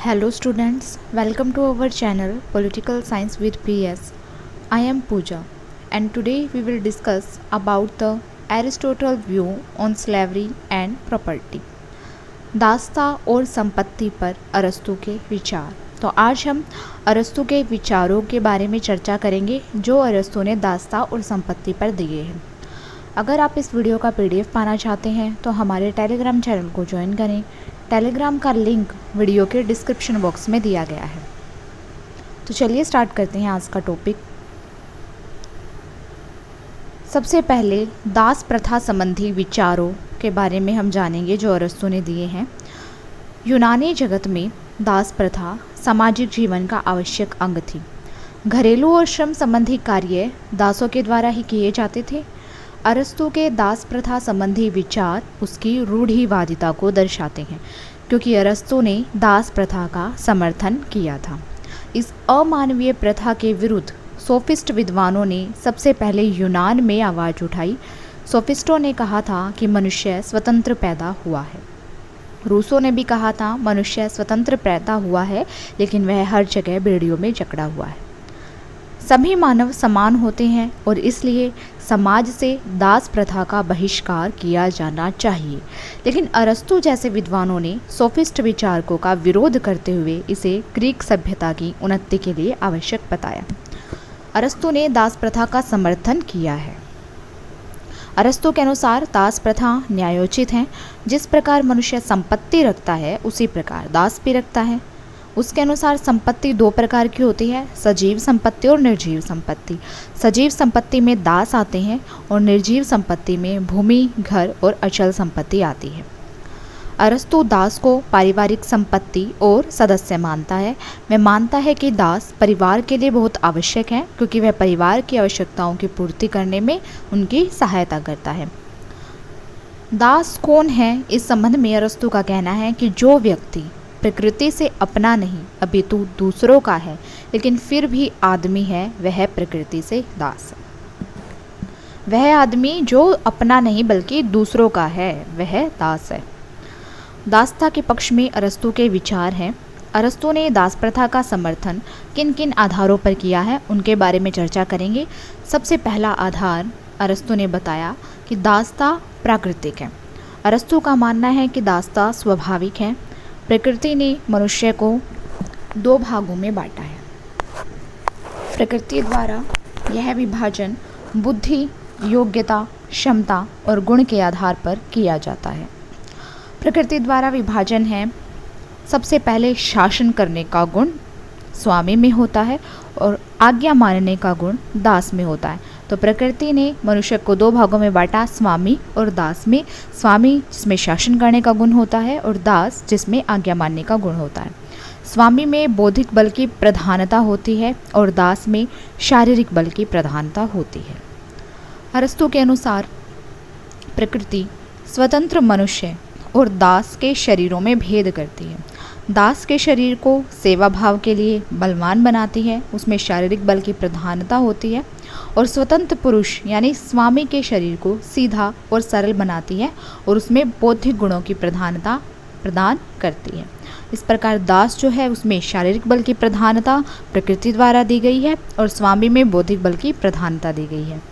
Hello students, welcome to our channel Political Science with PS. I am Pooja and today we will discuss about the Aristotle view on slavery and property. दास्ता और संपत्ति पर अरस्तू के विचार। तो आज हम अरस्तू के विचारों के बारे में चर्चा करेंगे जो अरस्तू ने दास्ता और संपत्ति पर दिए हैं। अगर आप इस वीडियो का PDF पाना चाहते हैं तो हमारे टेलीग्राम चैनल को ज्वाइन करें। टेलीग्राम का लिंक वीडियो के डिस्क्रिप्शन बॉक्स में दिया गया है। तो चलिए स्टार्ट करते हैं आज का टॉपिक। सबसे पहले दास प्रथा संबंधी विचारों के बारे में हम जानेंगे जो अरस्तू ने दिए हैं। यूनानी जगत में दास प्रथा सामाजिक जीवन का आवश्यक अंग थी। घरेलू और श्रम संबंधी कार्य दासों के द्वारा ही किए जाते थे। अरस्तू के दास प्रथा संबंधी विचार उसकी रूढ़िवादिता को दर्शाते हैं क्योंकि अरस्तू ने दास प्रथा का समर्थन किया था। इस अमानवीय प्रथा के विरुद्ध सोफिस्ट विद्वानों ने सबसे पहले यूनान में आवाज़ उठाई। सोफिस्टों ने कहा था कि मनुष्य स्वतंत्र पैदा हुआ है। रूसो ने भी कहा था मनुष्य स्वतंत्र पैदा हुआ है लेकिन वह हर जगह बेड़ियों में जकड़ा हुआ है। सभी मानव समान होते हैं और इसलिए समाज से दास प्रथा का बहिष्कार किया जाना चाहिए। लेकिन अरस्तू जैसे विद्वानों ने सोफिस्ट विचारकों का विरोध करते हुए इसे ग्रीक सभ्यता की उन्नति के लिए आवश्यक बताया। अरस्तू ने दास प्रथा का समर्थन किया है। अरस्तू के अनुसार दास प्रथा न्यायोचित है। जिस प्रकार मनुष्य संपत्ति रखता है उसी प्रकार दास भी रखता है। उसके अनुसार संपत्ति दो प्रकार की होती है, सजीव संपत्ति और निर्जीव संपत्ति। सजीव संपत्ति में दास आते हैं और निर्जीव संपत्ति में भूमि, घर और अचल संपत्ति आती है। अरस्तू दास को पारिवारिक संपत्ति और सदस्य मानता है। वह मानता है कि दास परिवार के लिए बहुत आवश्यक है क्योंकि वह परिवार की आवश्यकताओं की पूर्ति करने में उनकी सहायता करता है। दास कौन है? इस संबंध में अरस्तू का कहना है कि जो व्यक्ति प्रकृति से अपना नहीं अपितु दूसरों का है लेकिन फिर भी आदमी है वह प्रकृति से दास है। वह आदमी जो अपना नहीं बल्कि दूसरों का है वह दास है। दासता के पक्ष में अरस्तू के विचार हैं। अरस्तू ने दास प्रथा का समर्थन किन किन आधारों पर किया है उनके बारे में चर्चा करेंगे। सबसे पहला आधार अरस्तू ने बताया कि दासता प्राकृतिक है। अरस्तू का मानना है कि दासता स्वाभाविक है। प्रकृति ने मनुष्य को दो भागों में बांटा है। प्रकृति द्वारा यह विभाजन बुद्धि, योग्यता, क्षमता और गुण के आधार पर किया जाता है। प्रकृति द्वारा विभाजन है सबसे पहले शासन करने का गुण स्वामी में होता है और आज्ञा मानने का गुण दास में होता है। तो प्रकृति ने मनुष्य को दो भागों में बांटा, स्वामी और दास में। स्वामी जिसमें शासन करने का गुण होता है और दास जिसमें आज्ञा मानने का गुण होता है। स्वामी में बौद्धिक बल की प्रधानता होती है और दास में शारीरिक बल की प्रधानता होती है। अरस्तू के अनुसार प्रकृति स्वतंत्र मनुष्य और दास के शरीरों में भेद करती है। दास के शरीर को सेवा भाव के लिए बलवान बनाती है, उसमें शारीरिक बल की प्रधानता होती है। और स्वतंत्र पुरुष यानी स्वामी के शरीर को सीधा और सरल बनाती है और उसमें बौद्धिक गुणों की प्रधानता प्रदान करती है। इस प्रकार दास जो है उसमें शारीरिक बल की प्रधानता प्रकृति द्वारा दी गई है और स्वामी में बौद्धिक बल की प्रधानता दी गई है।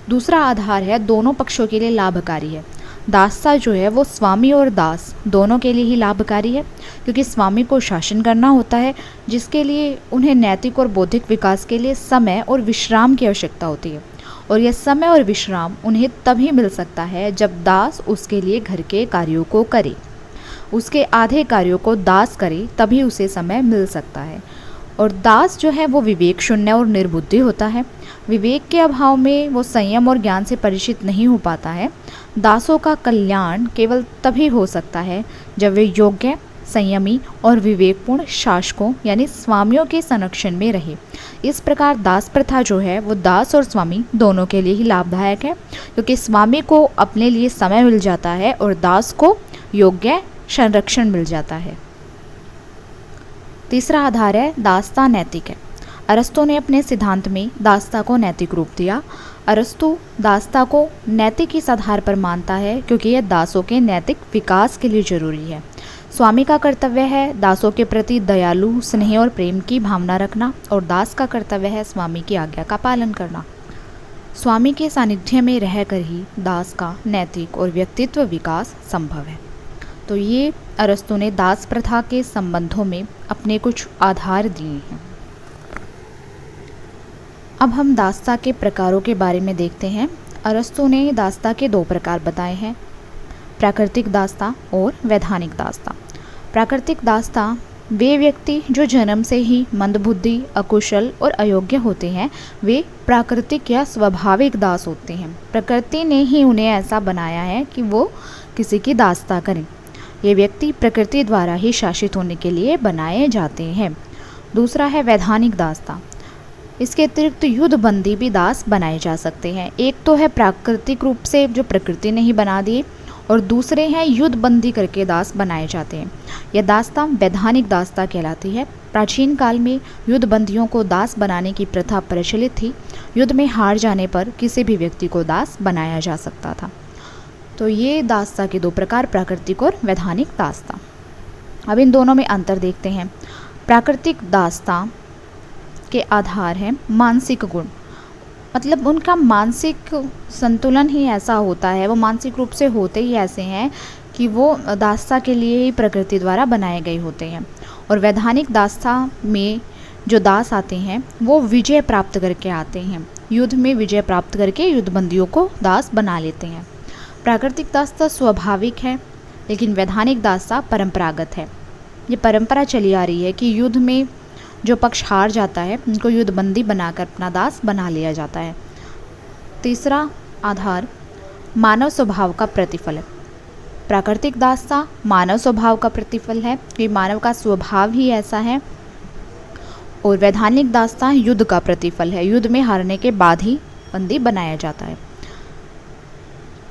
दूसरा आधार है दोनों पक्षों के लिए लाभकारी है। दासता जो है वो स्वामी और दास दोनों के लिए ही लाभकारी है क्योंकि स्वामी को शासन करना होता है जिसके लिए उन्हें नैतिक और बौद्धिक विकास के लिए समय और विश्राम की आवश्यकता होती है और यह समय और विश्राम उन्हें तभी मिल सकता है जब दास उसके लिए घर के कार्यों को करे। उसके आधे कार्यों को दास करे तभी उसे समय मिल सकता है। और दास जो है वो विवेक शून्य और निर्बुद्धि होता है। विवेक के अभाव में वो संयम और ज्ञान से परिचित नहीं हो पाता है। दासों का कल्याण केवल तभी हो सकता है जब वे योग्य, संयमी और विवेकपूर्ण शासकों यानी स्वामियों के संरक्षण में रहे। इस प्रकार दास प्रथा जो है वो दास और स्वामी दोनों के लिए ही लाभदायक है क्योंकि स्वामी को अपने लिए समय मिल जाता है और दास को योग्य संरक्षण मिल जाता है। तीसरा आधार है दासता नैतिक है। अरस्तू ने अपने सिद्धांत में दासता को नैतिक रूप दिया। अरस्तू दासता को नैतिक इस आधार पर मानता है क्योंकि यह दासों के नैतिक विकास के लिए जरूरी है। स्वामी का कर्तव्य है दासों के प्रति दयालु, स्नेह और प्रेम की भावना रखना, और दास का कर्तव्य है स्वामी की आज्ञा का पालन करना। स्वामी के सानिध्य में रहकर ही दास का नैतिक और व्यक्तित्व विकास संभव है। तो ये अरस्तु ने दास प्रथा के संबंधों में अपने कुछ आधार दिए हैं। अब हम दासता के प्रकारों के बारे में देखते हैं। अरस्तु ने दासता के 2 प्रकार बताए हैं, प्राकृतिक दासता और वैधानिक दासता। प्राकृतिक दासता वे व्यक्ति जो जन्म से ही मंदबुद्धि, अकुशल और अयोग्य होते हैं, वे प्राकृतिक या स्वाभाविक दास होते हैं। प्रकृति ने ही उन्हें ऐसा बनाया है कि वो किसी की दासता करें। ये व्यक्ति प्रकृति द्वारा ही शासित होने के लिए बनाए जाते हैं। दूसरा है वैधानिक दासता। इसके अतिरिक्त युद्धबंदी भी दास बनाए जा सकते हैं। एक तो है प्राकृतिक रूप से जो प्रकृति ने ही बना दिए, और दूसरे हैं युद्धबंदी करके दास बनाए जाते हैं। यह दासता वैधानिक दासता कहलाती है। प्राचीन काल में युद्धबंदियों को दास बनाने की प्रथा प्रचलित थी। युद्ध में हार जाने पर किसी भी व्यक्ति को दास बनाया जा सकता था। तो ये दासता के 2 प्रकार, प्राकृतिक और वैधानिक दासता। अब इन दोनों में अंतर देखते हैं। प्राकृतिक दासता के आधार हैं मानसिक गुण, मतलब उनका मानसिक संतुलन ही ऐसा होता है, वो मानसिक रूप से होते ही ऐसे हैं कि वो दासता के लिए ही प्रकृति द्वारा बनाए गए होते हैं। और वैधानिक दासता में जो दास आते हैं वो विजय प्राप्त करके आते हैं, युद्ध में विजय प्राप्त करके युद्धबंदियों को दास बना लेते हैं। प्राकृतिक दासता स्वाभाविक है, लेकिन वैधानिक दासता परंपरागत है। ये परंपरा चली आ रही है कि युद्ध में जो पक्ष हार जाता है उनको युद्धबंदी बनाकर अपना दास बना लिया जाता है। तीसरा आधार मानव स्वभाव का प्रतिफल है। प्राकृतिक दासता मानव स्वभाव का प्रतिफल है कि मानव का स्वभाव ही ऐसा है, और वैधानिक दासता युद्ध का प्रतिफल है, युद्ध में हारने के बाद ही बंदी बनाया जाता है।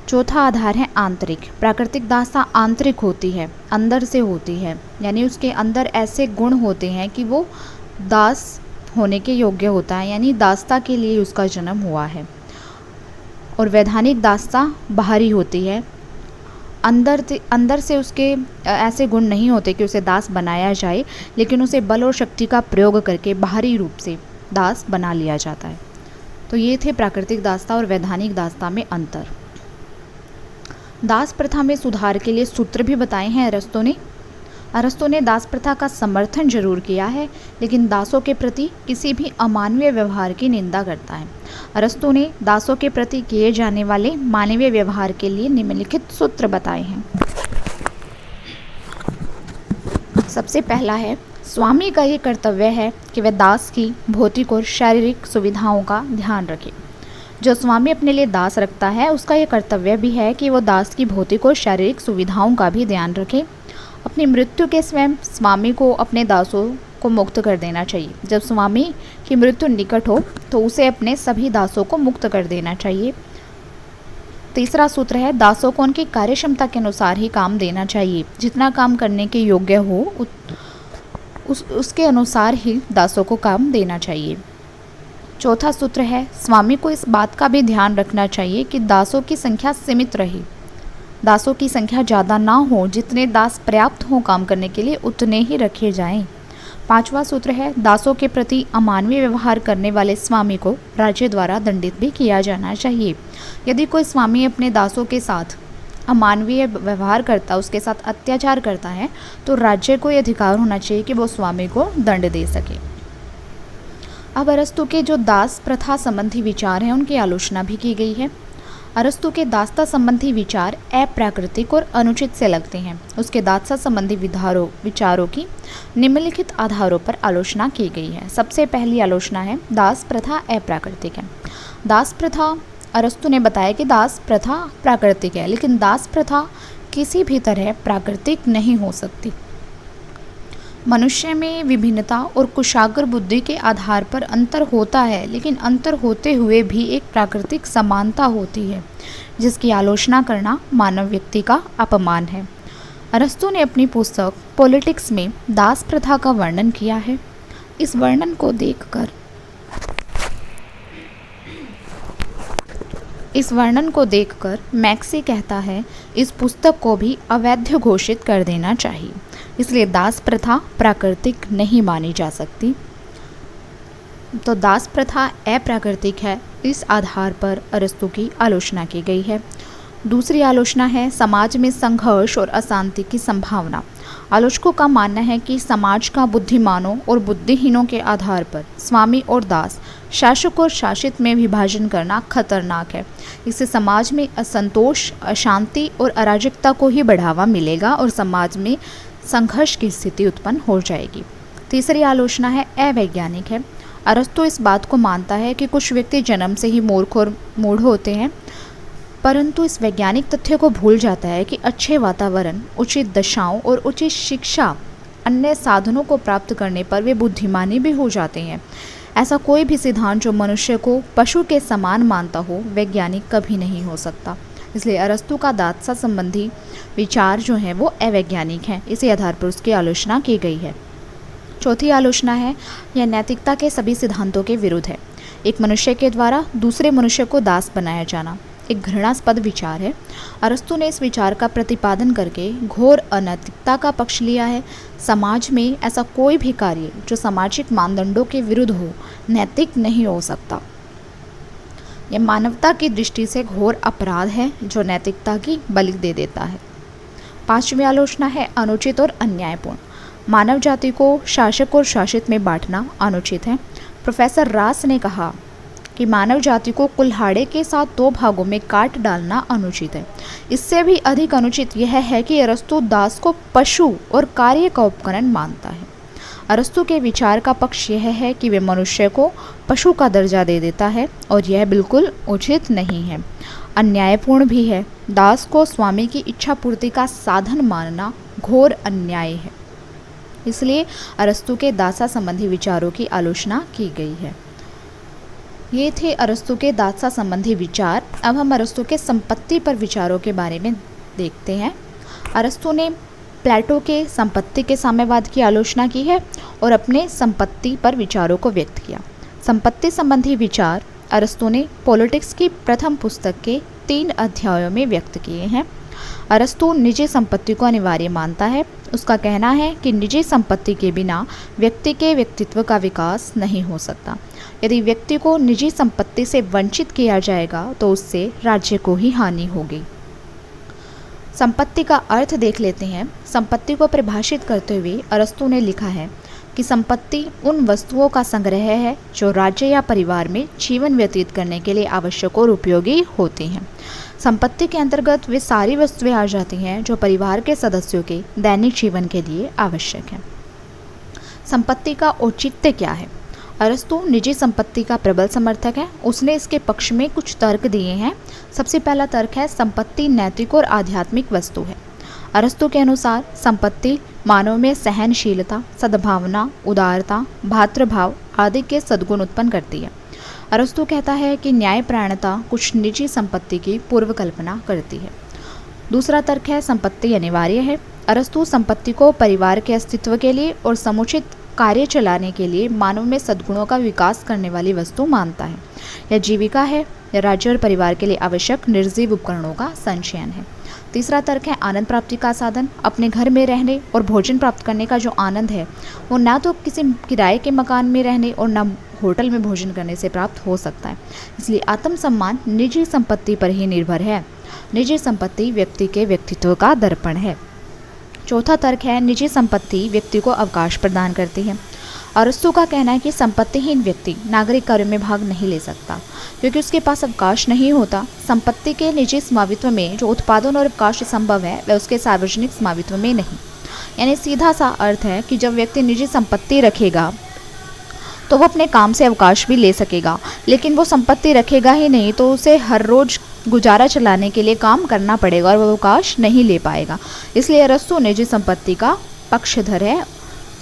चौथा आधार है आंतरिक। प्राकृतिक दासता आंतरिक होती है, अंदर से होती है, यानी उसके अंदर ऐसे गुण होते हैं कि वो दास होने के योग्य होता है, यानी दासता के लिए उसका जन्म हुआ है। और वैधानिक दासता बाहरी होती है, अंदर से उसके ऐसे गुण नहीं होते कि उसे दास बनाया जाए, लेकिन उसे बल और शक्ति का प्रयोग करके बाहरी रूप से दास बना लिया जाता है। तो ये थे प्राकृतिक दासता और वैधानिक दासता में अंतर। दास प्रथा में सुधार के लिए सूत्र भी बताए हैं अरस्तु ने दास प्रथा का समर्थन जरूर किया है, लेकिन दासों के प्रति किसी भी अमानवीय व्यवहार की निंदा करता है। अरस्तु ने दासों के प्रति किए जाने वाले मानवीय व्यवहार के लिए निम्नलिखित सूत्र बताए हैं। सबसे पहला है, स्वामी का ये कर्तव्य है कि वह दास की भौतिक और शारीरिक सुविधाओं का ध्यान रखे। जो स्वामी अपने लिए दास रखता है उसका यह कर्तव्य भी है कि वो दास की भौतिक और शारीरिक सुविधाओं का भी ध्यान रखे। अपनी मृत्यु के स्वयं स्वामी को अपने दासों को मुक्त कर देना चाहिए। जब स्वामी की मृत्यु निकट हो तो उसे अपने सभी दासों को मुक्त कर देना चाहिए। तीसरा सूत्र है, दासों को उनकी कार्यक्षमता के अनुसार ही काम देना चाहिए। जितना काम करने के योग्य हो उसके अनुसार ही दासों को काम देना चाहिए। चौथा सूत्र है, स्वामी को इस बात का भी ध्यान रखना चाहिए कि दासों की संख्या सीमित रहे। दासों की संख्या ज़्यादा ना हो, जितने दास पर्याप्त हों काम करने के लिए उतने ही रखे जाएं। पांचवा सूत्र है, दासों के प्रति अमानवीय व्यवहार करने वाले स्वामी को राज्य द्वारा दंडित भी किया जाना चाहिए। यदि कोई स्वामी अपने दासों के साथ अमानवीय व्यवहार करता, उसके साथ अत्याचार करता है, तो राज्य को यह अधिकार होना चाहिए कि वो स्वामी को दंड दे सके। अब अरस्तु के जो दास प्रथा संबंधी विचार हैं उनकी आलोचना भी की गई है। अरस्तु के दासता संबंधी विचार अप्राकृतिक और अनुचित से लगते हैं। उसके दासता संबंधी विचारों की निम्नलिखित आधारों पर आलोचना की गई है। सबसे पहली आलोचना है, दास प्रथा अप्राकृतिक है। दास प्रथा, अरस्तु ने बताया कि दास प्रथा प्राकृतिक है, लेकिन दास प्रथा किसी भी तरह प्राकृतिक नहीं हो सकती। मनुष्य में विभिन्नता और कुशाग्र बुद्धि के आधार पर अंतर होता है, लेकिन अंतर होते हुए भी एक प्राकृतिक समानता होती है, जिसकी आलोचना करना मानव व्यक्ति का अपमान है। अरस्तु ने अपनी पुस्तक पॉलिटिक्स में दास प्रथा का वर्णन किया है। इस वर्णन को देखकर मैक्सी कहता है, इस पुस्तक को भी अवैध घोषित कर देना चाहिए। इसलिए दास प्रथा प्राकृतिक नहीं मानी जा सकती। तो दास प्रथा अप्राकृतिक है, इस आधार पर अरस्तू की आलोचना की गई है। दूसरी आलोचना है समाज में संघर्ष और अशांति की संभावना। आलोचकों का मानना है कि समाज का बुद्धिमानों और बुद्धिहीनों के आधार पर स्वामी और दास, शासक और शासित में विभाजन करना खतरनाक है। इससे समाज में असंतोष, अशांति और अराजकता को ही बढ़ावा मिलेगा और समाज में संघर्ष की स्थिति उत्पन्न हो जाएगी। तीसरी आलोचना है अवैज्ञानिक है। अरस्तू इस बात को मानता है कि कुछ व्यक्ति जन्म से ही मूर्ख और मूढ़ होते हैं, परंतु इस वैज्ञानिक तथ्य को भूल जाता है कि अच्छे वातावरण, उचित दशाओं और उचित शिक्षा, अन्य साधनों को प्राप्त करने पर वे बुद्धिमानी भी हो जाते हैं। ऐसा कोई भी सिद्धांत जो मनुष्य को पशु के समान मानता हो, वैज्ञानिक कभी नहीं हो सकता। इसलिए अरस्तू का दासा संबंधी विचार जो है वो अवैज्ञानिक हैं। इसी आधार पर उसकी आलोचना की गई है। चौथी आलोचना है यह नैतिकता के सभी सिद्धांतों के विरुद्ध है। एक मनुष्य के द्वारा दूसरे मनुष्य को दास बनाया जाना एक घृणास्पद विचार है। अरस्तू ने इस विचार का प्रतिपादन करके घोर अनैतिकता का पक्ष लिया है। समाज में ऐसा कोई भी कार्य जो सामाजिक मानदंडों के विरुद्ध हो, नैतिक नहीं हो सकता। यह मानवता की दृष्टि से घोर अपराध है जो नैतिकता की बलि दे देता है। पांचवी आलोचना है अनुचित और अन्यायपूर्ण। मानव जाति को शासक और शासित में बांटना अनुचित है। प्रोफेसर रास ने कहा कि मानव जाति को कुल्हाड़े के साथ दो भागों में काट डालना अनुचित है। इससे भी अधिक अनुचित यह है कि अरस्तू दास को पशु और कार्य का उपकरण मानता है। अरस्तू के विचार का पक्ष यह है कि वे मनुष्य को पशु का दर्जा दे देता है और यह बिल्कुल उचित नहीं है, अन्यायपूर्ण भी है। दास को स्वामी की इच्छा पूर्ति का साधन मानना घोर अन्याय है। इसलिए अरस्तू के दासा संबंधी विचारों की आलोचना की गई है। ये थे अरस्तू के दासा संबंधी विचार। अब हम अरस्तू के संपत्ति पर विचारों के बारे में देखते हैं। अरस्तू ने प्लेटो के संपत्ति के साम्यवाद की आलोचना की है और अपने संपत्ति पर विचारों को व्यक्त किया। संपत्ति संबंधी विचार अरस्तू ने पॉलिटिक्स की प्रथम पुस्तक के 3 अध्यायों में व्यक्त किए हैं। अरस्तू निजी संपत्ति को अनिवार्य मानता है। उसका कहना है कि निजी संपत्ति के बिना व्यक्ति के व्यक्तित्व का विकास नहीं हो सकता। यदि व्यक्ति को निजी संपत्ति से वंचित किया जाएगा तो उससे राज्य को ही हानि होगी। संपत्ति का अर्थ देख लेते हैं। संपत्ति को परिभाषित करते हुए अरस्तू ने लिखा है कि संपत्ति उन वस्तुओं का संग्रह है जो राज्य या परिवार में जीवन व्यतीत करने के लिए आवश्यक और उपयोगी होती हैं। संपत्ति के अंतर्गत वे सारी वस्तुएं आ जाती हैं जो परिवार के सदस्यों के दैनिक जीवन के लिए आवश्यक हैं। संपत्ति का औचित्य क्या है? अरस्तू निजी संपत्ति का प्रबल समर्थक है। उसने इसके पक्ष में कुछ तर्क दिए हैं। सबसे पहला तर्क है संपत्ति नैतिक और आध्यात्मिक वस्तु है। अरस्तू के अनुसार संपत्ति मानव में सहनशीलता, सद्भावना, उदारता, भातृभाव आदि के सद्गुण उत्पन्न करती है। अरस्तू कहता है कि न्यायपरायणता कुछ निजी संपत्ति की पूर्व कल्पना करती है। दूसरा तर्क है संपत्ति अनिवार्य है। अरस्तू संपत्ति को परिवार के अस्तित्व के लिए और समुचित कार्य चलाने के लिए मानव में सद्गुणों का विकास करने वाली वस्तु मानता है। यह जीविका है, यह राज्य और परिवार के लिए आवश्यक निर्जीव उपकरणों का संचयन है। तीसरा तर्क है आनंद प्राप्ति का साधन। अपने घर में रहने और भोजन प्राप्त करने का जो आनंद है वो ना तो किसी किराए के मकान में रहने और ना होटल में भोजन करने से प्राप्त हो सकता है। इसलिए आत्मसम्मान निजी संपत्ति पर ही निर्भर है। निजी संपत्ति व्यक्ति के व्यक्तित्व का दर्पण है। चौथा तर्क है निजी संपत्ति व्यक्ति को अवकाश प्रदान करती है। अरस्तू का कहना है कि संपत्तिहीन व्यक्ति नागरिक कार्यों में भाग नहीं ले सकता क्योंकि उसके पास अवकाश नहीं होता। संपत्ति के निजी स्वामित्व में जो उत्पादन और अवकाश संभव है वह उसके सार्वजनिक स्वामित्व में नहीं। यानी सीधा सा अर्थ है कि जब व्यक्ति निजी संपत्ति रखेगा तो वो अपने काम से अवकाश भी ले सकेगा, लेकिन वो संपत्ति रखेगा ही नहीं तो उसे हर रोज गुजारा चलाने के लिए काम करना पड़ेगा और वो अवकाश नहीं ले पाएगा। इसलिए अरस्तू निजी संपत्ति का पक्षधर है,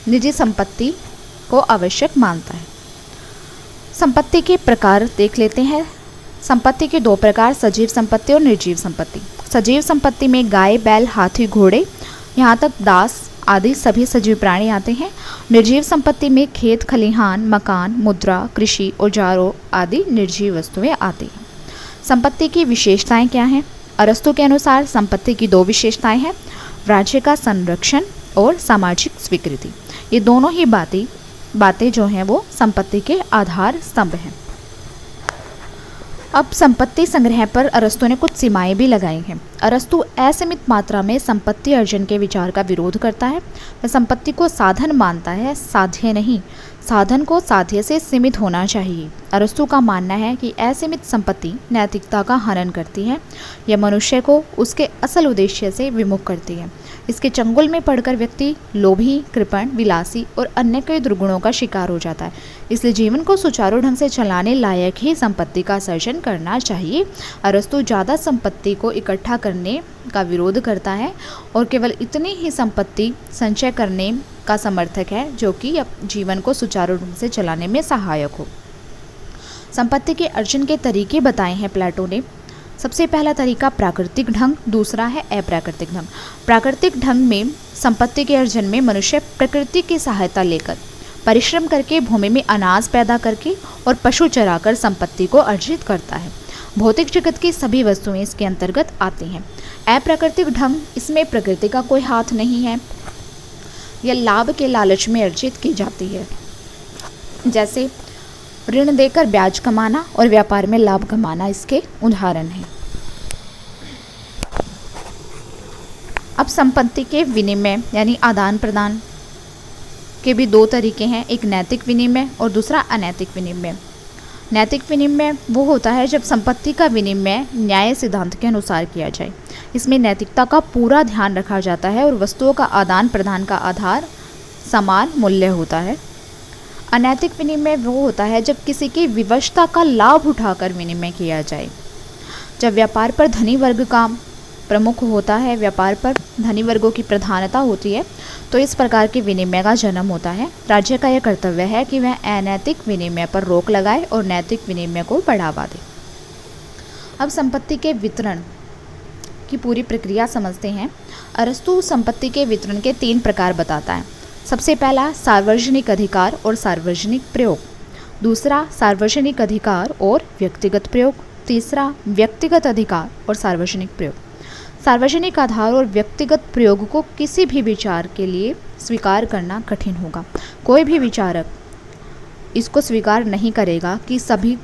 निजी संपत्ति को आवश्यक मानता है। संपत्ति के प्रकार देख लेते हैं। संपत्ति के 2 प्रकार, सजीव संपत्ति और निर्जीव संपत्ति। सजीव संपत्ति में गाय, बैल, हाथी, घोड़े, यहाँ तक दास आदि सभी सजीव प्राणी आते हैं। निर्जीव संपत्ति में खेत, खलिहान, मकान, मुद्रा, कृषि, औजारों आदि निर्जीव वस्तुएं आती हैं। संपत्ति की विशेषताएं क्या हैं? अरस्तू के अनुसार संपत्ति की 2 विशेषताएं हैं, राज्य का संरक्षण और सामाजिक स्वीकृति, ये दोनों ही बातें जो हैं वो संपत्ति के आधार स्तंभ हैं। अब संपत्ति संग्रह पर अरस्तु ने कुछ सीमाएं भी लगाई हैं। अरस्तु असीमित मात्रा में संपत्ति अर्जन के विचार का विरोध करता है। वह संपत्ति को साधन मानता है, साध्य नहीं। साधन को साध्य से सीमित होना चाहिए। अरस्तु का मानना है कि असीमित संपत्ति नैतिकता का हनन करती है। यह मनुष्य को उसके असल उद्देश्य से विमुख करती है। इसके चंगुल में पड़कर व्यक्ति लोभी, कृपण, विलासी और अन्य कई दुर्गुणों का शिकार हो जाता है। इसलिए जीवन को सुचारू ढंग से चलाने लायक ही संपत्ति का सर्जन करना चाहिए। अरस्तु ज़्यादा संपत्ति को इकट्ठा करने का विरोध करता है और केवल इतनी ही संपत्ति संचय करने का समर्थक है जो कि जीवन को सुचारू ढंग से चलाने में सहायक हो। संपत्ति के अर्जन के तरीके बताए हैं प्लेटो ने। सबसे पहला तरीका प्राकृतिक ढंग, दूसरा है अप्राकृतिक ढंग। प्राकृतिक ढंग में संपत्ति के अर्जन में मनुष्य प्रकृति की सहायता लेकर, परिश्रम करके, भूमि में अनाज पैदा करके और पशु चराकर संपत्ति को अर्जित करता है। भौतिक जगत की सभी वस्तुएं इसके अंतर्गत आती हैं। अप्राकृतिक ढंग, इसमें प्रकृति का कोई हाथ नहीं है। यह लाभ के लालच में अर्जित की जाती है, जैसे ऋण देकर ब्याज कमाना और व्यापार में लाभ कमाना इसके उदाहरण हैं। अब संपत्ति के विनिमय यानी आदान प्रदान के भी दो तरीके हैं, एक नैतिक विनिमय और दूसरा अनैतिक विनिमय। नैतिक विनिमय वो होता है जब संपत्ति का विनिमय न्याय सिद्धांत के अनुसार किया जाए। इसमें नैतिकता का पूरा ध्यान रखा जाता है और वस्तुओं का आदान प्रदान का आधार समान मूल्य होता है। अनैतिक विनिमय वो होता है जब किसी की विवशता का लाभ उठाकर विनिमय किया जाए। जब व्यापार पर धनी वर्ग का प्रमुख होता है, व्यापार पर धनी वर्गों की प्रधानता होती है, तो इस प्रकार के विनिमय का जन्म होता है। राज्य का यह कर्तव्य है कि वह अनैतिक विनिमय पर रोक लगाए और नैतिक विनिमय को बढ़ावा दे। अब संपत्ति के वितरण की पूरी प्रक्रिया समझते हैं। अरस्तु संपत्ति के वितरण के 3 प्रकार बताता है। सबसे पहला सार्वजनिक अधिकार और सार्वजनिक प्रयोग, दूसरा सार्वजनिक अधिकार और व्यक्तिगत प्रयोग, तीसरा व्यक्तिगत अधिकार और सार्वजनिक प्रयोग। सार्वजनिक आधार और व्यक्तिगत प्रयोग को किसी भी विचार के लिए स्वीकार करना कठिन होगा। कोई भी विचारक इसको स्वीकार नहीं करेगा कि सभी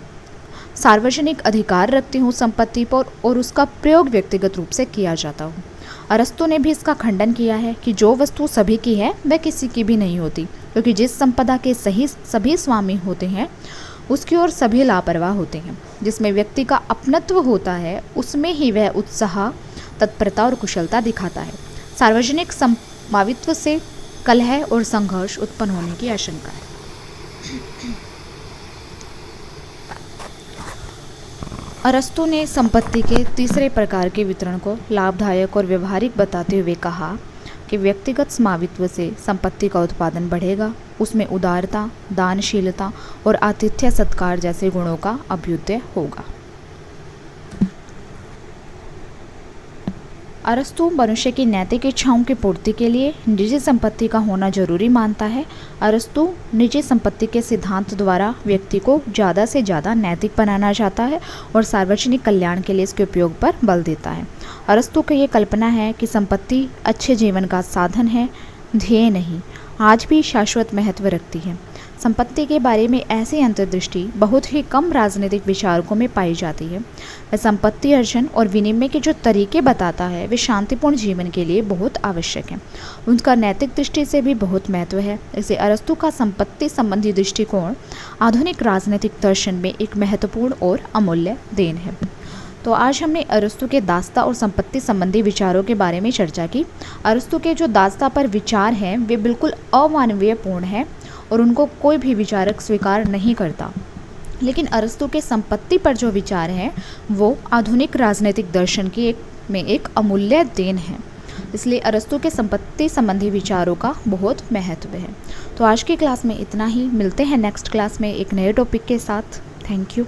सार्वजनिक अधिकार रखते हों संपत्ति पर और उसका प्रयोग व्यक्तिगत रूप से किया जाता हो। अरस्तु ने भी इसका खंडन किया है कि जो वस्तु सभी की है वह किसी की भी नहीं होती, क्योंकि जिस संपदा के सभी स्वामी होते हैं उसकी ओर सभी लापरवाह होते हैं। जिसमें व्यक्ति का अपनत्व होता है उसमें ही वह उत्साह, तत्परता और कुशलता दिखाता है। सार्वजनिक स्वामित्व से कलह और संघर्ष उत्पन्न होने की आशंका है। अरस्तु ने संपत्ति के तीसरे प्रकार के वितरण को लाभदायक और व्यवहारिक बताते हुए कहा कि व्यक्तिगत स्वामित्व से संपत्ति का उत्पादन बढ़ेगा, उसमें उदारता, दानशीलता और आतिथ्य सत्कार जैसे गुणों का अभ्युदय होगा। अरस्तु मनुष्य की नैतिक इच्छाओं की पूर्ति के लिए निजी संपत्ति का होना जरूरी मानता है। अरस्तु निजी संपत्ति के सिद्धांत द्वारा व्यक्ति को ज़्यादा से ज़्यादा नैतिक बनाना चाहता है और सार्वजनिक कल्याण के लिए इसके उपयोग पर बल देता है। अरस्तु की ये कल्पना है कि संपत्ति अच्छे जीवन का साधन है, ध्येय नहीं, आज भी शाश्वत महत्व रखती है। संपत्ति के बारे में ऐसी अंतर्दृष्टि बहुत ही कम राजनीतिक विचारकों में पाई जाती है। वह संपत्ति अर्जन और विनिमय के जो तरीके बताता है वे शांतिपूर्ण जीवन के लिए बहुत आवश्यक हैं। उनका नैतिक दृष्टि से भी बहुत महत्व है। इसे अरस्तु का संपत्ति संबंधी दृष्टिकोण आधुनिक राजनीतिक दर्शन में एक महत्वपूर्ण और अमूल्य देन है। तो आज हमने अरस्तु के दास्ता और संपत्ति संबंधी विचारों के बारे में चर्चा की। अरस्तु के जो दास्ता पर विचार हैं वे बिल्कुल अमानवीयपूर्ण हैं और उनको कोई भी विचारक स्वीकार नहीं करता। लेकिन अरस्तु के संपत्ति पर जो विचार हैं वो आधुनिक राजनीतिक दर्शन की एक अमूल्य देन है। इसलिए अरस्तु के संपत्ति संबंधी विचारों का बहुत महत्व है। तो आज की क्लास में इतना ही। मिलते हैं नेक्स्ट क्लास में एक नए टॉपिक के साथ। Thank you.